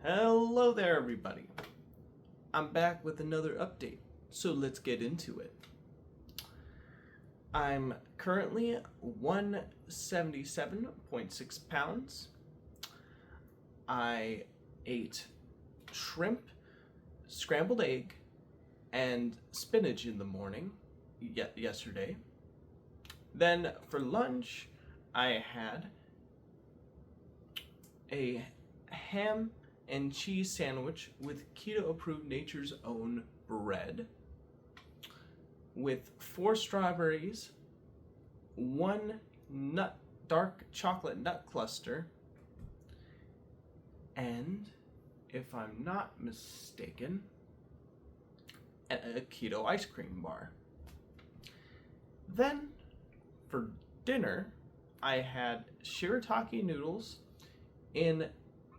Hello there, everybody. I'm back with another update, so let's get into it. I'm currently 177.6 pounds. I ate shrimp, scrambled egg, and spinach in the morning yesterday. Then for lunch, I had a ham and cheese sandwich with keto approved Nature's Own bread with 4 strawberries, 1 dark chocolate nut cluster, and if I'm not mistaken, a keto ice cream bar. Then for dinner, I had shirataki noodles in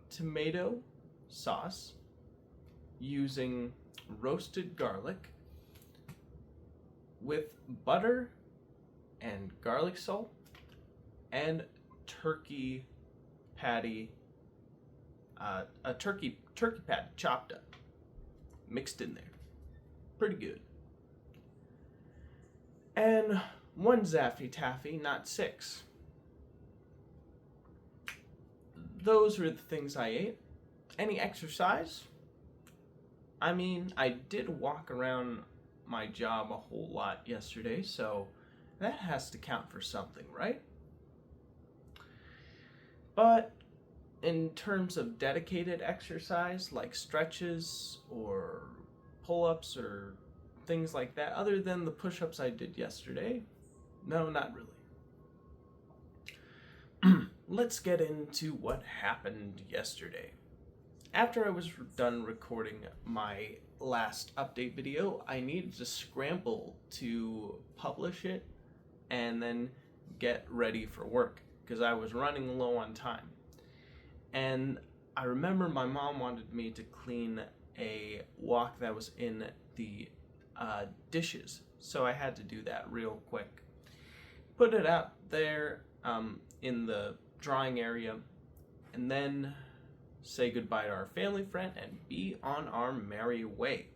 tomato sauce using roasted garlic with butter and garlic salt and turkey patty, a turkey patty chopped up, mixed in there. Pretty good. And 1 Zaffy Taffy, not 6. Those were the things I ate. Any exercise? I mean, I did walk around my job a whole lot yesterday, so that has to count for something, right? But in terms of dedicated exercise, like stretches or pull-ups or things like that, other than the push-ups I did yesterday, no, not really. Let's get into what happened yesterday. After I was done recording my last update video, I needed to scramble to publish it and then get ready for work because I was running low on time. And I remember my mom wanted me to clean a wok that was in the dishes, so I had to do that real quick. Put it out there in the drying area, and then say goodbye to our family friend and be on our merry way.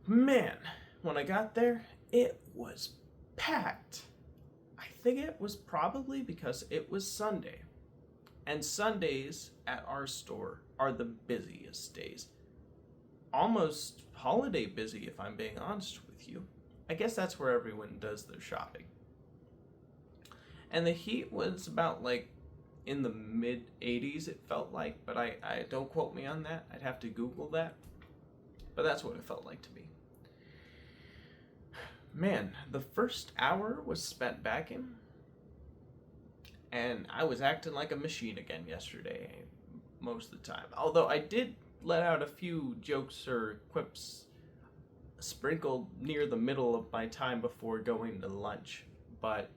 Man, when I got there, it was packed. I think it was probably because it was Sunday. And Sundays at our store are the busiest days. Almost holiday busy, if I'm being honest with you. I guess that's where everyone does their shopping. And the heat was about like in the mid 80s, it felt like, but I don't quote me on that. I'd have to Google that. But that's what it felt like to me. Man, the first hour was spent bagging, and I was acting like a machine again yesterday, most of the time. Although I did let out a few jokes or quips sprinkled near the middle of my time before going to lunch, but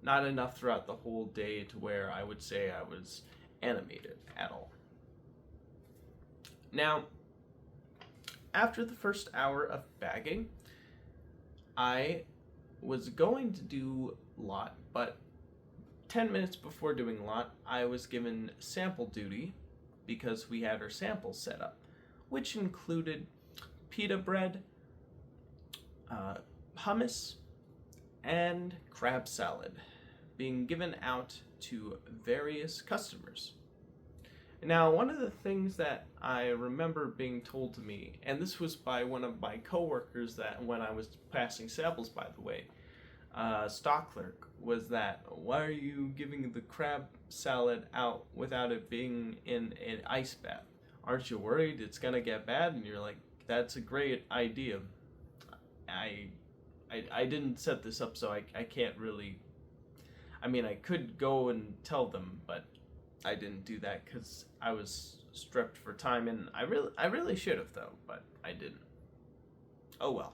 not enough throughout the whole day to where I would say I was animated at all. Now, after the first hour of bagging, I was going to do lot, but 10 minutes before doing lot, I was given sample duty because we had our samples set up, which included pita bread, hummus, and crab salad being given out to various customers. Now, one of the things that I remember being told to me, and this was by one of my coworkers that when I was passing samples, by the way, stock clerk, was that, why are you giving the crab salad out without it being in an ice bath? Aren't you worried it's gonna get bad? And you're like, that's a great idea. I didn't set this up, so I can't really, I mean, I could go and tell them, but I didn't do that because I was strapped for time, and I really should have though, but I didn't. Oh well.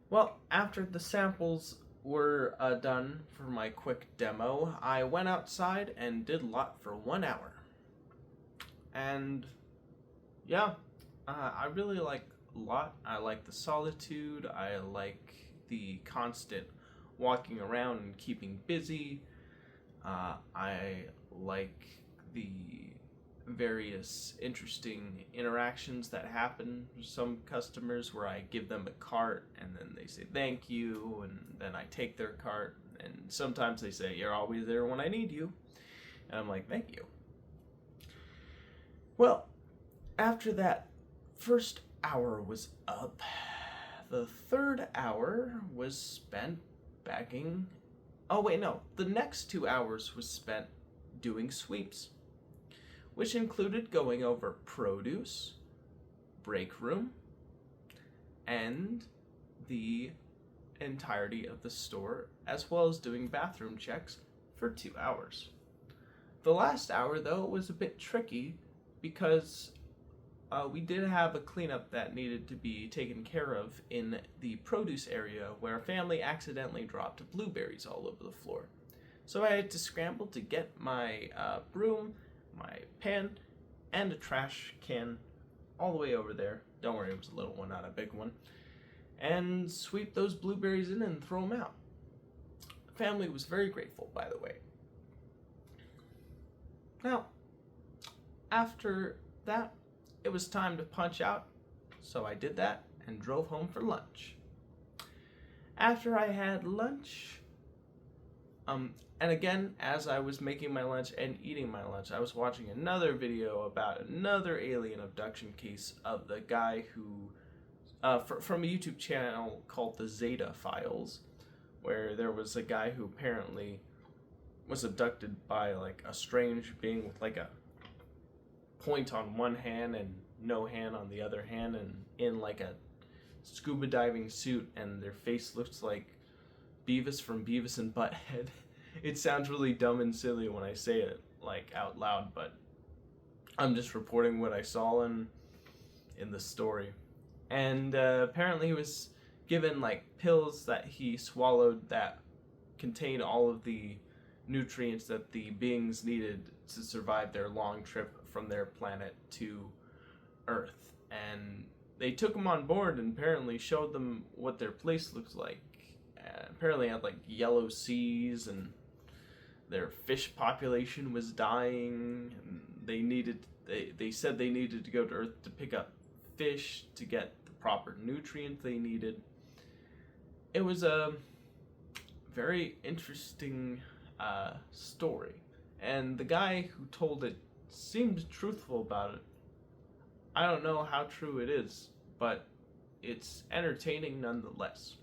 Well, after the samples were done for my quick demo, I went outside and did lot for 1 hour. And yeah, I really like lot. I like the solitude. I like the constant walking around and keeping busy. I like the various interesting interactions that happen with some customers, where I give them a cart and then they say thank you, and then I take their cart, and sometimes they say you're always there when I need you, and I'm like thank you. Well, after that first hour was up, the third hour was spent bagging. Oh wait, no, the next 2 hours was spent doing sweeps, which included going over produce, break room, and the entirety of the store, as well as doing bathroom checks for 2 hours. The last hour, though, was a bit tricky because we did have a cleanup that needed to be taken care of in the produce area, where a family accidentally dropped blueberries all over the floor. So I had to scramble to get my broom, my pan, and a trash can all the way over there. Don't worry, it was a little one, not a big one. And sweep those blueberries in and throw them out. The family was very grateful, by the way. Now, after that, it was time to punch out, so I did that and drove home for lunch. After I had lunch, and again, as I was making my lunch and eating my lunch, I was watching another video about another alien abduction case of the guy who, from a YouTube channel called the Zeta Files, where there was a guy who apparently was abducted by like a strange being with like a point on one hand and no hand on the other hand, and in like a scuba diving suit, and their face looks like Beavis from Beavis and Butthead. It sounds really dumb and silly when I say it like out loud, but I'm just reporting what I saw in the story. And apparently he was given like pills that he swallowed that contained all of the nutrients that the beings needed to survive their long trip from their planet to Earth. And they took him on board and apparently showed them what their place looks like. Apparently had like yellow seas, and their fish population was dying, and they said they needed to go to Earth to pick up fish to get the proper nutrient they needed. It was a very interesting story, and the guy who told it seemed truthful about it. I don't know how true it is, but it's entertaining nonetheless.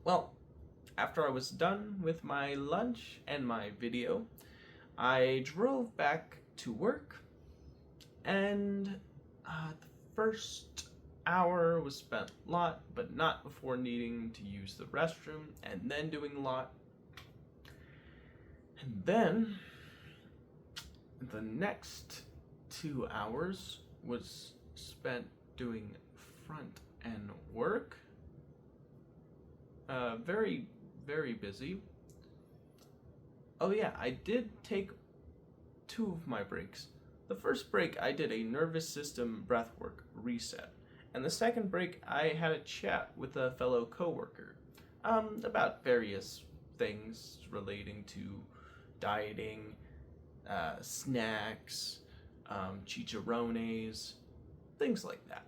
Well, after I was done with my lunch and my video, I drove back to work, and the first hour was spent lot, but not before needing to use the restroom, and then doing lot. And then the next 2 hours was spent doing front end work. Very, very busy. Oh yeah, I did take 2 of my breaks. The first break I did a nervous system breathwork reset, and the second break I had a chat with a fellow coworker about various things relating to dieting, snacks, chicharrones, things like that.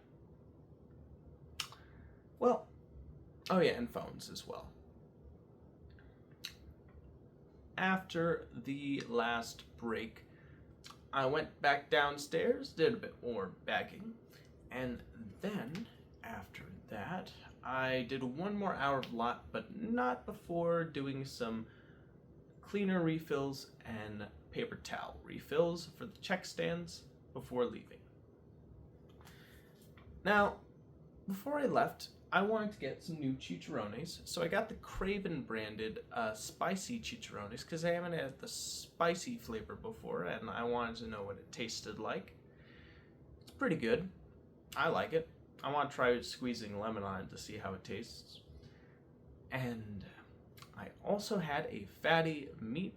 Well, oh yeah, and phones as well. After the last break, I went back downstairs, did a bit more bagging, and then after that, I did 1 more hour of lot, but not before doing some cleaner refills and paper towel refills for the check stands before leaving. Now, before I left, I wanted to get some new chicharrones, so I got the Craven branded spicy chicharrones because I haven't had the spicy flavor before, and I wanted to know what it tasted like. It's pretty good. I like it. I want to try squeezing lemon on it to see how it tastes. And I also had a fatty meat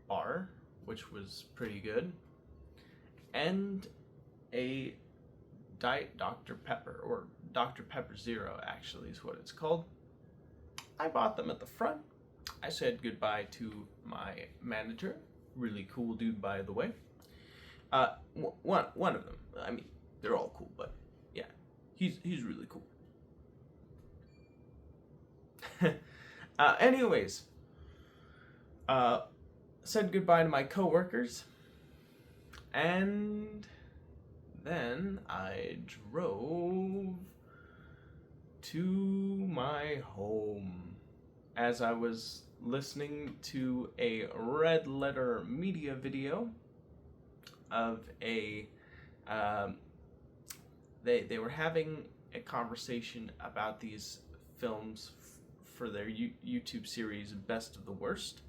bar, which was pretty good, and a Diet Dr. Pepper, or Dr. Pepper Zero actually is what it's called. I bought them at the front, I said goodbye to my manager, really cool dude, by the way. One of them. I mean, they're all cool, but yeah, he's really cool. Anyways, said goodbye to my coworkers, and then I drove to my home as I was listening to a Red Letter Media video of a they were having a conversation about these films for their YouTube series Best of the Worst.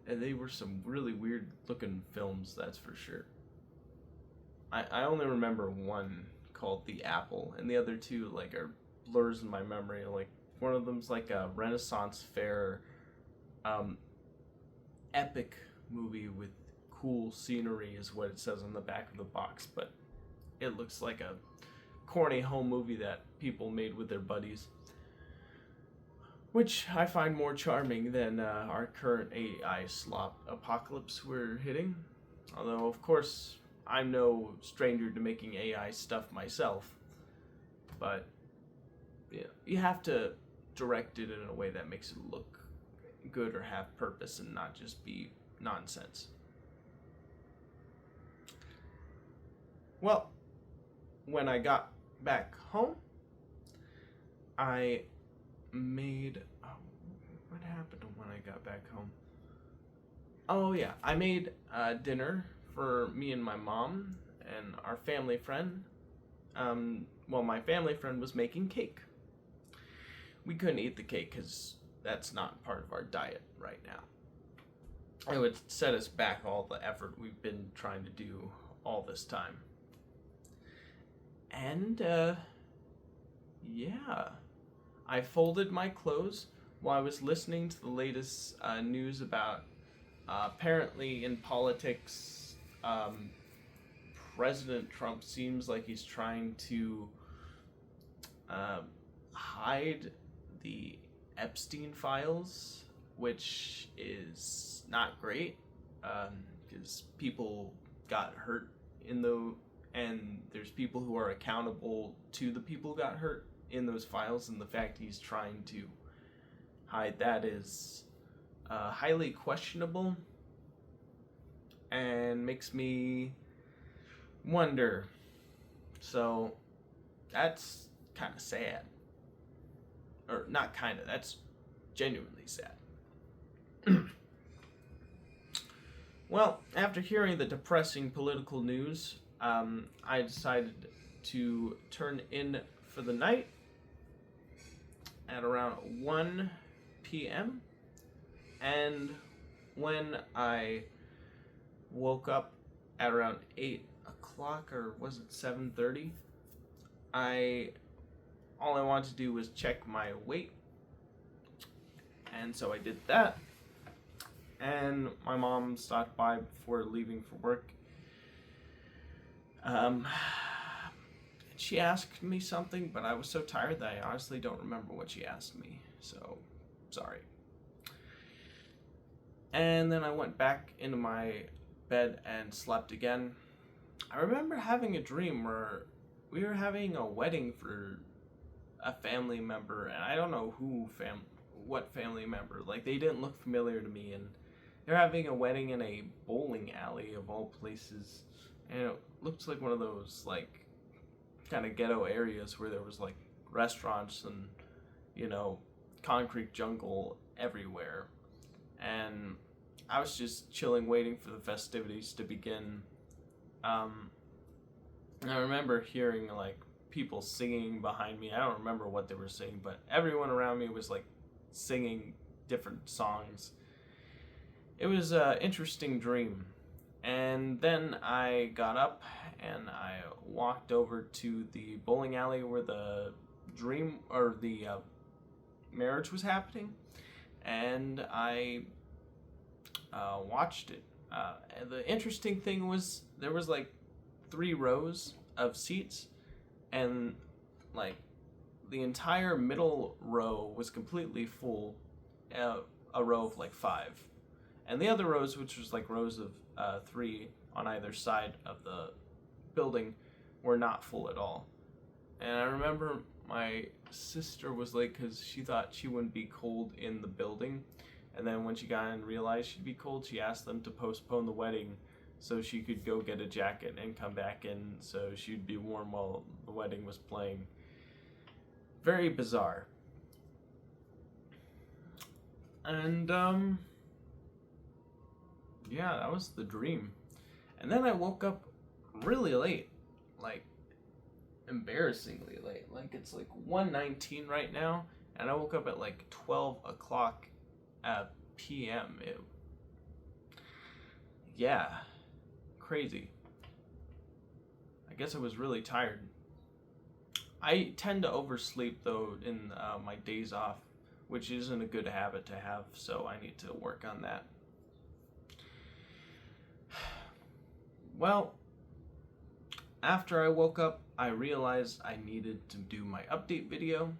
They were some really weird looking films, that's for sure. I only remember one called The Apple, and the other two like are blurs in my memory. Like one of them's like a Renaissance fair epic movie with cool scenery is what it says on the back of the box, but it looks like a corny home movie that people made with their buddies, which I find more charming than our current AI slop apocalypse we're hitting. Although, of course, I'm no stranger to making AI stuff myself, but yeah, you have to direct it in a way that makes it look good or have purpose and not just be nonsense. Well, when I got back home, I made... what happened when I got back home? Oh yeah, I made dinner for me and my mom and our family friend. Well, my family friend was making cake. We couldn't eat the cake because that's not part of our diet right now. It would set us back all the effort we've been trying to do all this time. And, yeah. I folded my clothes while I was listening to the latest news about apparently in politics, President Trump seems like he's trying to hide the Epstein files, which is not great because people got hurt and there's people who are accountable to the people who got hurt in those files, and the fact he's trying to hide that is highly questionable and makes me wonder. So that's kind of sad. Or not kind of, that's genuinely sad. Well, after hearing the depressing political news, I decided to turn in for the night at around 1 p.m. And when I woke up at around 8 o'clock, or was it 7:30, all I wanted to do was check my weight. And so I did that. And my mom stopped by before leaving for work. She asked me something, but I was so tired that I honestly don't remember what she asked me. So, sorry. And then I went back into my bed and slept again. I remember having a dream where we were having a wedding for a family member, and I don't know what family member. Like, they didn't look familiar to me, and they're having a wedding in a bowling alley of all places, and it looked like one of those like kind of ghetto areas where there was like restaurants and, you know, concrete jungle everywhere. And I was just chilling, waiting for the festivities to begin. And I remember hearing like people singing behind me. I don't remember what they were singing, but everyone around me was like singing different songs. It was an interesting dream. And then I got up and I walked over to the bowling alley where the dream or the marriage was happening, and I watched it. The interesting thing was there was like 3 rows of seats, and like the entire middle row was completely full, a row of like 5. And the other rows, which was like rows of 3 on either side of the building, were not full at all. And I remember my sister was late because she thought she wouldn't be cold in the building. And then when she got in and realized she'd be cold, she asked them to postpone the wedding so she could go get a jacket and come back in so she'd be warm while the wedding was playing. Very bizarre. And, yeah, that was the dream. And then I woke up really late, like, embarrassingly late. Like, it's like 1:19 right now, and I woke up at like 12 o'clock p.m. Yeah, crazy. I guess I was really tired. I tend to oversleep, though, in my days off, which isn't a good habit to have, so I need to work on that. Well, after I woke up, I realized I needed to do my update video,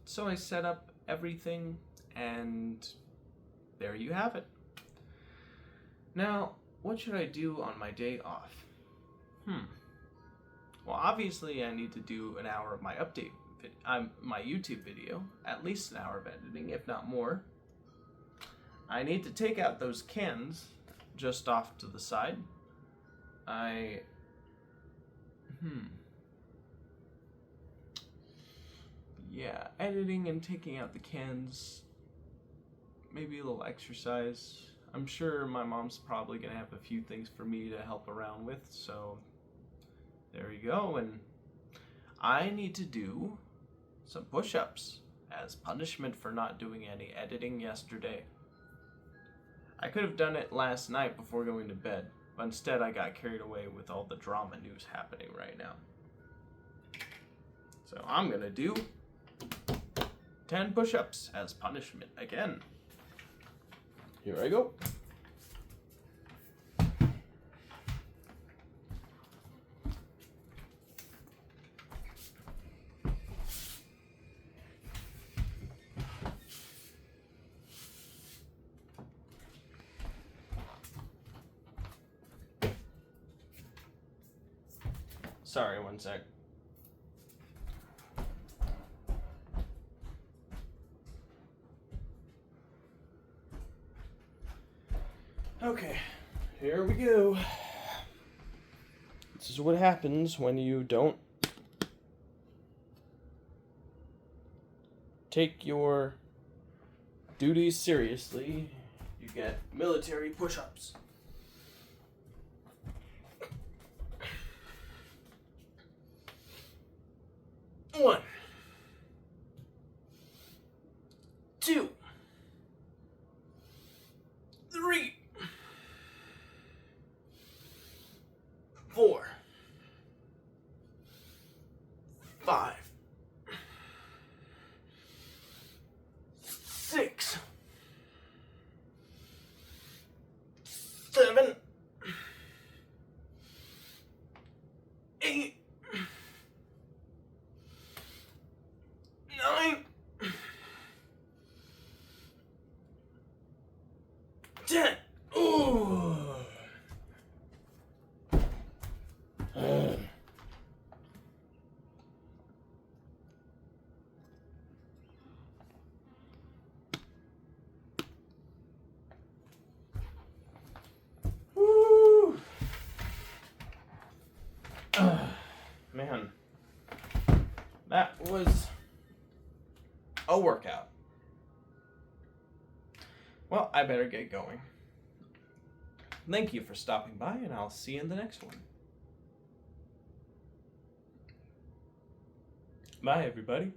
so I set up everything, and there you have it. Now, what should I do on my day off? Well, obviously I need to do an hour of my my YouTube video, at least an hour of editing, if not more. I need to take out those cans just off to the side. Yeah, editing and taking out the cans, maybe a little exercise. I'm sure my mom's probably gonna have a few things for me to help around with, so there you go. And I need to do some push-ups as punishment for not doing any editing yesterday. I could have done it last night before going to bed, but instead I got carried away with all the drama news happening right now. So I'm gonna do 10 push-ups as punishment again. Here I go. Sorry, one sec. Okay, here we go. This is what happens when you don't take your duties seriously. You get military push-ups. One, 2, 3, 4, 5, 6, 7, 8, 9, 10. Ooh. Woo. Man, that was a workout. Well, I better get going. Thank you for stopping by, and I'll see you in the next one. Bye, everybody.